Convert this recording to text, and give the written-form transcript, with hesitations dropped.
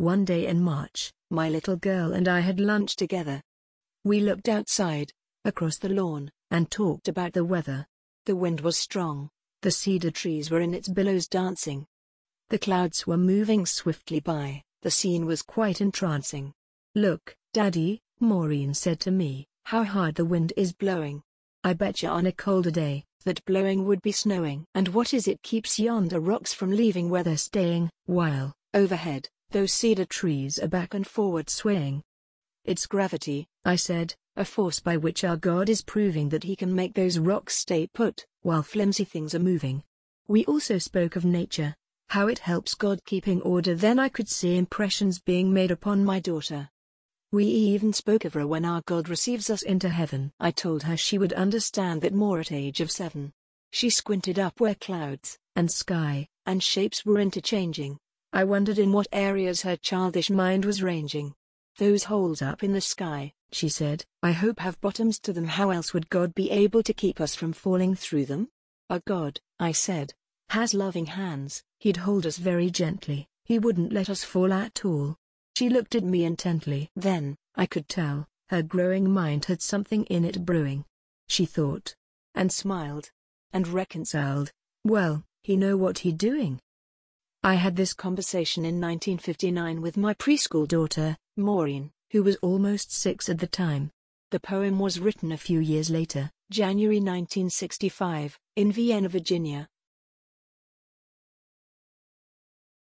One day in March, my little girl and I had lunch together. We looked outside, across the lawn, and talked about the weather. The wind was strong. The cedar trees were in its billows dancing. The clouds were moving swiftly by. The scene was quite entrancing. "Look, Daddy," Maureen said to me, "how hard the wind is blowing. I betcha on a colder day, that blowing would be snowing. And what is it keeps yonder rocks from leaving where they're staying, while, overhead, those cedar trees are back and forward swaying?" "It's gravity," I said, "a force by which our God is proving that he can make those rocks stay put, while flimsy things are moving." We also spoke of nature, how it helps God keeping order. Then I could see impressions being made upon my daughter. We even spoke of her when our God receives us into heaven. I told her she would understand that more at age of 7. She squinted up where clouds, and sky, and shapes were interchanging. I wondered in what areas her childish mind was ranging. "Those holes up in the sky," she said, "I hope have bottoms to them. How else would God be able to keep us from falling through them?" "Our God," I said, "has loving hands. He'd hold us very gently. He wouldn't let us fall at all." She looked at me intently. Then, I could tell, her growing mind had something in it brewing. She thought, and smiled, and reconciled, "Well, he know what he doing." I had this conversation in 1959 with my preschool daughter, Maureen, who was almost 6 at the time. The poem was written a few years later, January 1965, in Vienna, Virginia.